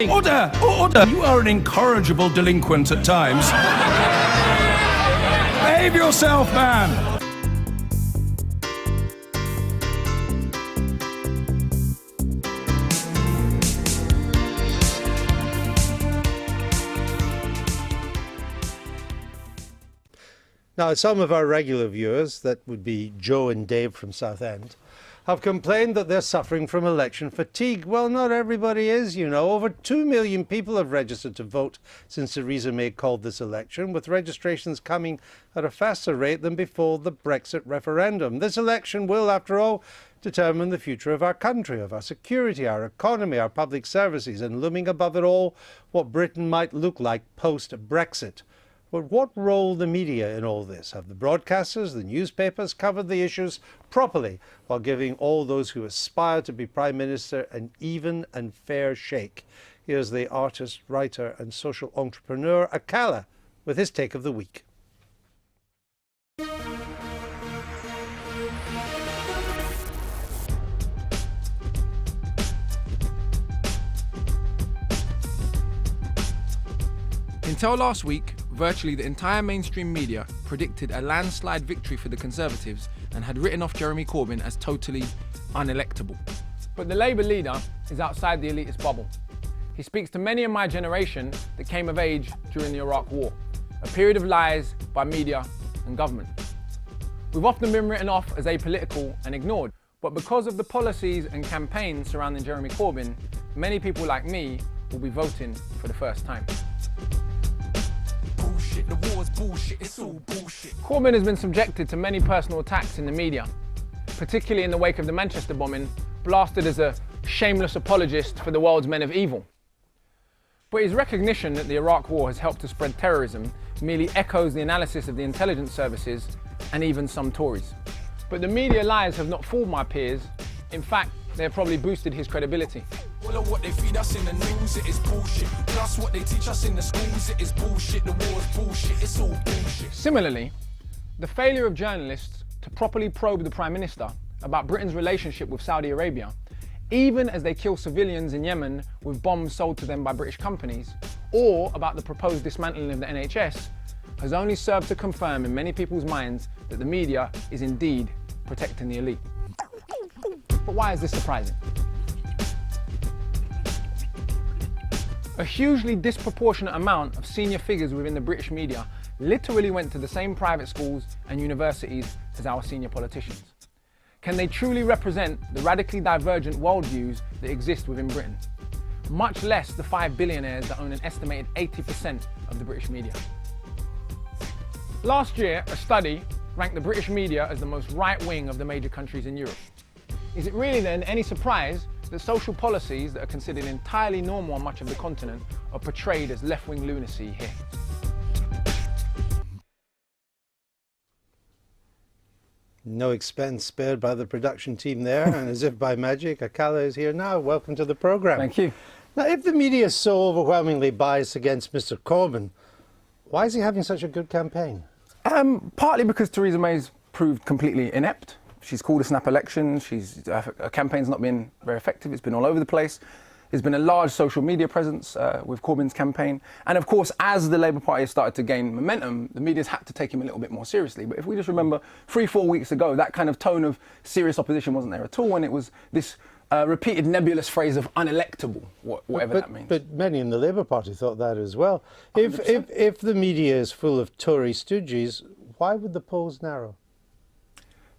Order! Order! You are an incorrigible delinquent at times. Behave yourself, man! Now, some of our regular viewers, that would be Joe and Dave from Southend, have complained that they're suffering from election fatigue. Well, not everybody is, you know. Over 2 million people have registered to vote since Theresa May called this election, with registrations coming at a faster rate than before the Brexit referendum. This election will, after all, determine the future of our country, of our security, our economy, our public services, and looming above it all, what Britain might look like post-Brexit. But what role the media in all this? Have the broadcasters, the newspapers covered the issues properly while giving all those who aspire to be Prime Minister an even and fair shake? Here's the artist, writer and social entrepreneur Akala with his take of the week. Until last week, virtually the entire mainstream media predicted a landslide victory for the Conservatives and had written off Jeremy Corbyn as totally unelectable. But the Labour leader is outside the elitist bubble. He speaks to many in my generation that came of age during the Iraq War, a period of lies by media and government. We've often been written off as apolitical and ignored, but because of the policies and campaigns surrounding Jeremy Corbyn, many people like me will be voting for the first time. The war's bullshit, it's all bullshit. Corbyn has been subjected to many personal attacks in the media, particularly in the wake of the Manchester bombing, blasted as a shameless apologist for the world's men of evil. But his recognition that the Iraq War has helped to spread terrorism merely echoes the analysis of the intelligence services and even some Tories. But the media lies have not fooled my peers. In fact, they have probably boosted his credibility. All of what they feed us in the news, it is bullshit. Plus what they teach us in the schools, it is bullshit. The war's bullshit, it's all bullshit. Similarly, the failure of journalists to properly probe the Prime Minister about Britain's relationship with Saudi Arabia, even as they kill civilians in Yemen with bombs sold to them by British companies, or about the proposed dismantling of the NHS, has only served to confirm in many people's minds that the media is indeed protecting the elite. But why is this surprising? A hugely disproportionate amount of senior figures within the British media literally went to the same private schools and universities as our senior politicians. Can they truly represent the radically divergent worldviews that exist within Britain? Much less the 5 billionaires that own an estimated 80% of the British media. Last year, a study ranked the British media as the most right-wing of the major countries in Europe. Is it really then any surprise that social policies that are considered entirely normal on much of the continent are portrayed as left-wing lunacy here? No expense spared by the production team there, and as if by magic, Akala is here now. Welcome to the programme. Thank you. Now, if the media is so overwhelmingly biased against Mr Corbyn, why is he having such a good campaign? Partly because Theresa May's proved completely inept. She's called a snap election. Her campaign's not been very effective. It's been all over the place. There's been a large social media presence with Corbyn's campaign. And of course, as the Labour Party has started to gain momentum, the media's had to take him a little bit more seriously. But if we just remember 3-4 weeks ago, that kind of tone of serious opposition wasn't there at all, when it was this repeated nebulous phrase of unelectable, whatever that means. But many in the Labour Party thought that as well. If the media is full of Tory stooges, why would the polls narrow?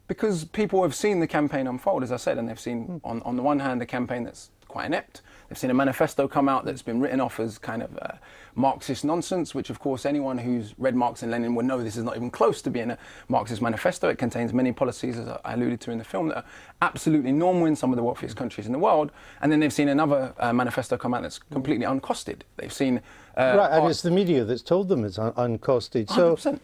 Because people have seen the campaign unfold, as I said, and they've seen, on the one hand, a campaign that's quite inept. They've seen a manifesto come out that's been written off as kind of Marxist nonsense, which, of course, anyone who's read Marx and Lenin will know this is not even close to being a Marxist manifesto. It contains many policies, as I alluded to in the film, that are absolutely normal in some of the wealthiest countries in the world. And then they've seen another manifesto come out that's completely uncosted. They've seen... right, and it's the media that's told them it's uncosted. 100%.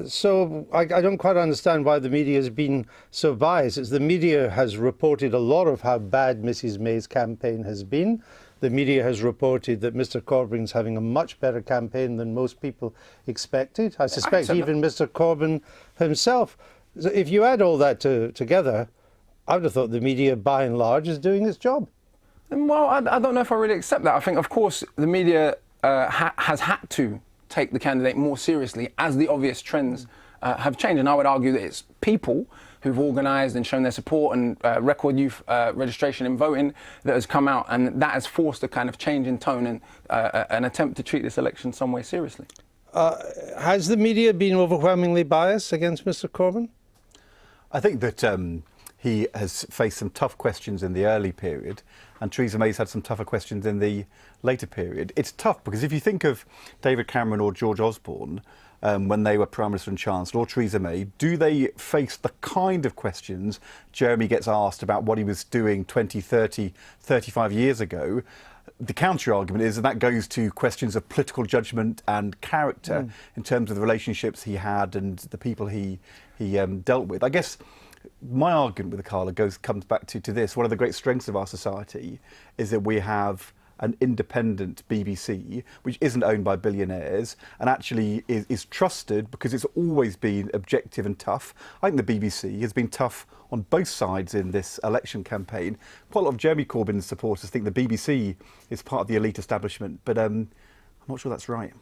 So I don't quite understand why the media has been so biased. It's the media has reported a lot of how bad Mrs May's campaign has been. The media has reported that Mr Corbyn's having a much better campaign than most people expected. I suspect even Mr Corbyn himself. So if you add all that together, I would have thought the media, by and large, is doing its job. Well, I don't know if I really accept that. I think, of course, the media has had to take the candidate more seriously as the obvious trends have changed. And I would argue that it's people who've organised and shown their support and record youth registration and voting that has come out, and that has forced a kind of change in tone and an attempt to treat this election some way seriously. Has the media been overwhelmingly biased against Mr. Corbyn? I think that he has faced some tough questions in the early period, and Theresa May's had some tougher questions in the later period. It's tough because if you think of David Cameron or George Osborne, when they were Prime Minister and Chancellor, or Theresa May, do they face the kind of questions Jeremy gets asked about what he was doing 20, 30, 35 years ago? The counter-argument is that goes to questions of political judgment and character in terms of the relationships he had and the people he dealt with. I guess my argument with Akala comes back to this. One of the great strengths of our society is that we have an independent BBC, which isn't owned by billionaires and actually is trusted because it's always been objective and tough. I think the BBC has been tough on both sides in this election campaign. Quite a lot of Jeremy Corbyn's supporters think the BBC is part of the elite establishment, but I'm not sure that's right.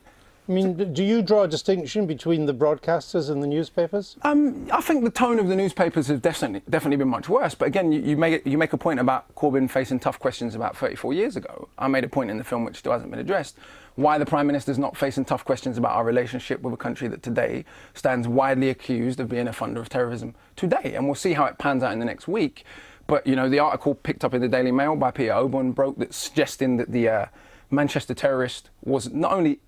I mean, do you draw a distinction between the broadcasters and the newspapers? I think the tone of the newspapers has definitely been much worse. But again, you make a point about Corbyn facing tough questions about 34 years ago. I made a point in the film which still hasn't been addressed. Why the Prime Minister's not facing tough questions about our relationship with a country that today stands widely accused of being a funder of terrorism today. And we'll see how it pans out in the next week. But, you know, the article picked up in the Daily Mail by Peter Oborne broke that suggesting that the Manchester terrorist was not only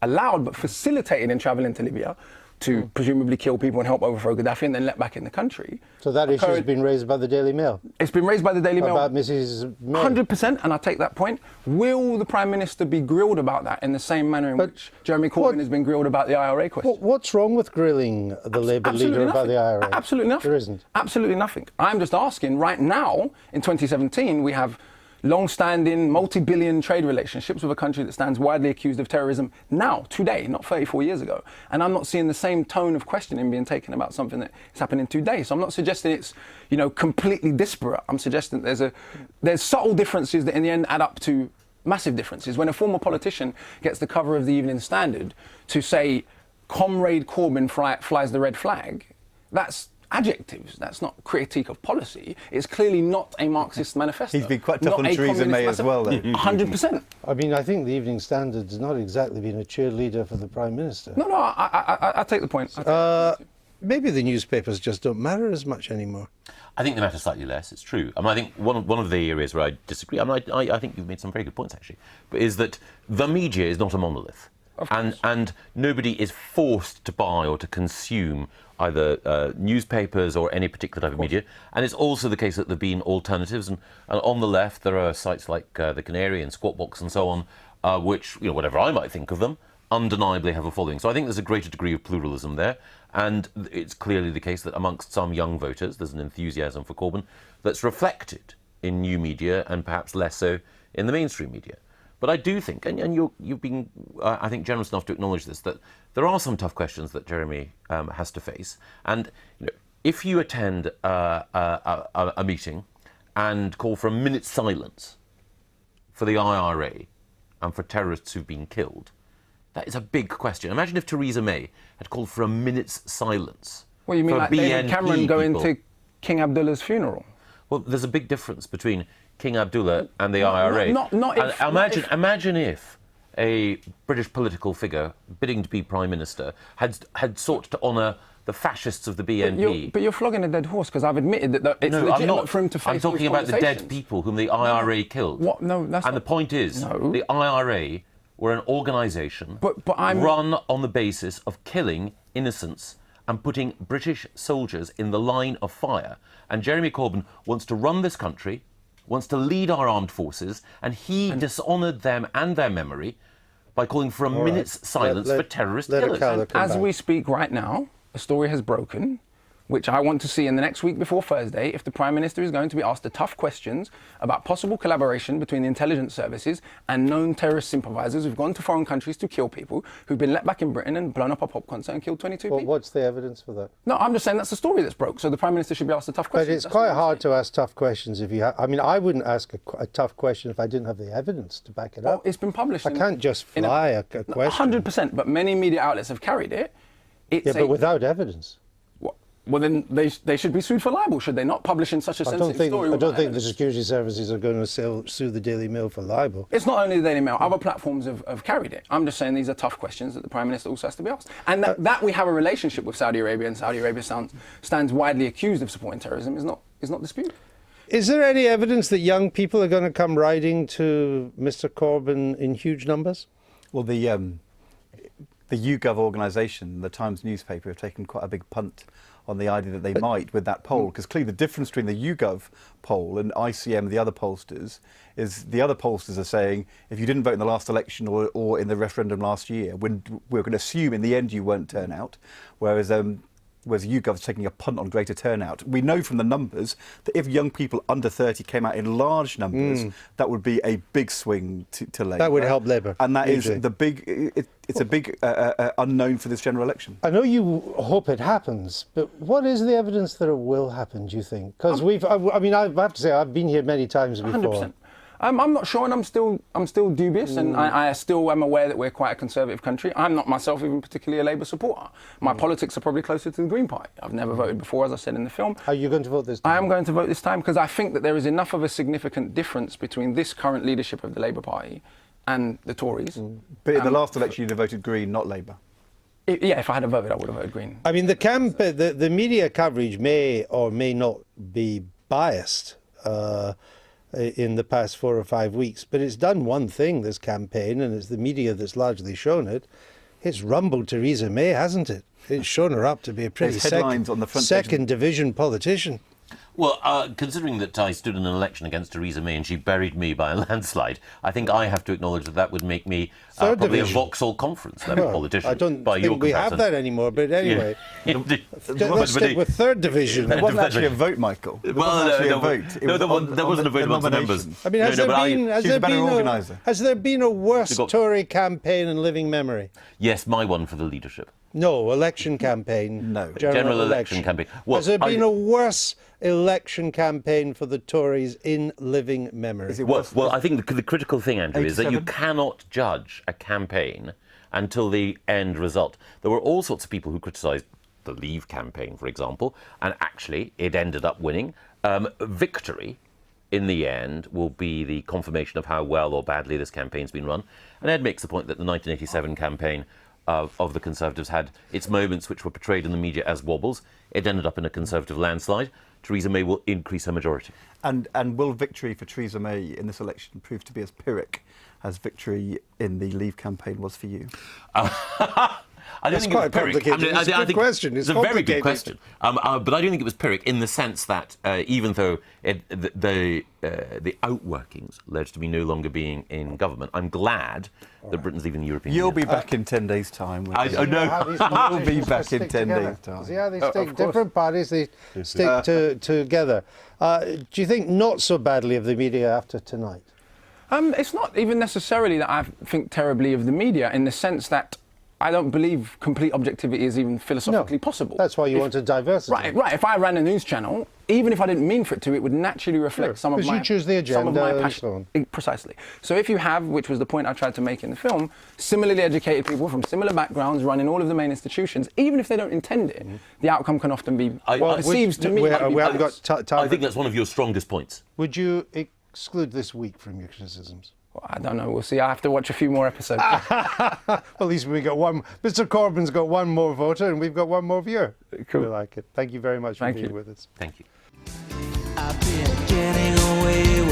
allowed but facilitated in travelling to Libya to presumably kill people and help overthrow Gaddafi and then let back in the country. So that issue has been raised by the Daily Mail? It's been raised by the Daily Mail. About Mrs. May? 100%, and I take that point. Will the Prime Minister be grilled about that in the same manner in which Jeremy Corbyn has been grilled about the IRA question? What's wrong with grilling the Labour leader about the IRA? Absolutely nothing. There isn't. Absolutely nothing. I'm just asking, right now, in 2017, we have long-standing, multi-billion trade relationships with a country that stands widely accused of terrorism now, today, not 34 years ago. And I'm not seeing the same tone of questioning being taken about something that is happening today. So I'm not suggesting it's, you know, completely disparate. I'm suggesting there's subtle differences that in the end add up to massive differences. When a former politician gets the cover of the Evening Standard to say, Comrade Corbyn flies the red flag, that's adjectives. That's not critique of policy. It's clearly not a Marxist manifesto. He's been quite tough on Theresa May as well, though. 100%. I mean, I think the Evening Standard's not exactly been a cheerleader for the Prime Minister. No, I take the point. Maybe the newspapers just don't matter as much anymore. I think they matter slightly less, it's true. I mean, I think one of the areas where I disagree, I mean, I think you've made some very good points, actually, but is that the media is not a monolith. And nobody is forced to buy or to consume either newspapers or any particular type of media. And it's also the case that there have been alternatives. And on the left, there are sites like The Canary and Squawk Box and so on, which, you know, whatever I might think of them, undeniably have a following. So I think there's a greater degree of pluralism there. And it's clearly the case that amongst some young voters, there's an enthusiasm for Corbyn that's reflected in new media and perhaps less so in the mainstream media. But I do think, and you've been, I think, generous enough to acknowledge this, that there are some tough questions that Jeremy has to face. And you know, if you attend a meeting and call for a minute's silence for the IRA and for terrorists who've been killed, that is a big question. Imagine if Theresa May had called for a minute's silence. Well, you mean like David Cameron going to King Abdullah's funeral? Well, there's a big difference between King Abdullah and the IRA. Imagine if a British political figure bidding to be Prime Minister had sought to honour the fascists of the BNP. But you're flogging a dead horse, because I've admitted that it's legitimate for him to face I'm talking about the dead people whom the IRA killed. What? No, that's and not... the point is, the IRA were an organisation I'm... run on the basis of killing innocents and putting British soldiers in the line of fire. And Jeremy Corbyn wants to run this country, wants to lead our armed forces, and he dishonoured them and their memory by calling for a minute's silence for terrorist killers. As we speak right now, a story has broken which I want to see in the next week before Thursday, if the Prime Minister is going to be asked the tough questions about possible collaboration between the intelligence services and known terrorist sympathisers who've gone to foreign countries to kill people, who've been let back in Britain and blown up a pop concert and killed 22 people. What's the evidence for that? No, I'm just saying that's the story that's broke, so the Prime Minister should be asked the tough questions. But it's quite hard to ask tough questions if you have... I mean, I wouldn't ask a tough question if I didn't have the evidence to back it up. It's been published. I can't just fly a question. 100%, but many media outlets have carried it. But without evidence. Well, then they should be sued for libel, should they not? Publishing such a sensitive story. I don't think the security services are going to sue the Daily Mail for libel. It's not only the Daily Mail. Other platforms have carried it. I'm just saying these are tough questions that the Prime Minister also has to be asked. And that we have a relationship with Saudi Arabia, and Saudi Arabia stands widely accused of supporting terrorism, is not disputed. Is there any evidence that young people are going to come riding to Mr. Corbyn in huge numbers? Well, the YouGov organisation, the Times newspaper, have taken quite a big punt on the idea that they might with that poll, because clearly the difference between the YouGov poll and ICM, the other pollsters, is the other pollsters are saying if you didn't vote in the last election or in the referendum last year, we're going to assume in the end you won't turn out, whereas YouGov is taking a punt on greater turnout. We know from the numbers that if young people under 30 came out in large numbers, that would be a big swing to Labour. That would help Labour. And that is the big... It's a big unknown for this general election. I know you hope it happens, but what is the evidence that it will happen, do you think? Because I have to say, I've been here many times before. 100%. I'm not sure, and I'm still dubious, and I still am aware that we're quite a conservative country. I'm not myself even particularly a Labour supporter. My politics are probably closer to the Green Party. I've never voted before, as I said in the film. Are you going to vote this time? I am going to vote this time because I think that there is enough of a significant difference between this current leadership of the Labour Party and the Tories. But in the last election, you'd have voted Green, not Labour. If I had voted, I would have voted Green. I mean, the media coverage may or may not be biased in the past 4 or 5 weeks, but it's done one thing, this campaign, and it's the media that's largely shown it. It's rumbled Theresa May, hasn't it? It's shown her up to be a pretty second division politician. Well, considering that I stood in an election against Theresa May and she buried me by a landslide, I think I have to acknowledge that would make me probably a Vauxhall Conference level politician. I don't by think we have that anymore, but anyway. Yeah. Let's stick with third division. There wasn't actually a vote, Michael. There wasn't a vote amongst the members. I mean, has there been a worse Tory campaign in living memory? Yes, my one for the leadership. No, election campaign. No. General election campaign. Well, has there been a worse election campaign for the Tories in living memory? Well, I think the critical thing, Andrew, is that you cannot judge a campaign until the end result. There were all sorts of people who criticised the Leave campaign, for example, and actually it ended up winning. Victory, in the end, will be the confirmation of how well or badly this campaign's been run. And Ed makes the point that the 1987 campaign of the Conservatives had its moments which were portrayed in the media as wobbles. It ended up in a Conservative landslide. Theresa May will increase her majority. And will victory for Theresa May in this election prove to be as Pyrrhic as victory in the Leave campaign was for you? I don't think it was Pyrrhic. It's a good question. It's a very good question. But I don't think it was Pyrrhic in the sense that even though the outworkings led to me no longer being in government, I'm glad that Britain's leaving the European Union. You'll be back in 10 days' time. I know. You'll be back in 10 days' time. See how they stick, different parties, they stick together. Do you think not so badly of the media after tonight? It's not even necessarily that I think terribly of the media, in the sense that I don't believe complete objectivity is even philosophically possible. That's why you want to diversity. Right. If I ran a news channel, even if I didn't mean for it to, it would naturally reflect some of my... Because you choose the agenda and so on. Precisely. So if you have, which was the point I tried to make in the film, similarly educated people from similar backgrounds running all of the main institutions, even if they don't intend it, the outcome can often be perceived to me... We haven't got time. I think that's one of your strongest points. Would you exclude this week from your criticisms? I don't know. We'll see. I have to watch a few more episodes. At least we got one. Mr. Corbyn's got one more voter, and we've got one more viewer. Cool. We like it. Thank you very much for being with us. Thank you. I've been getting away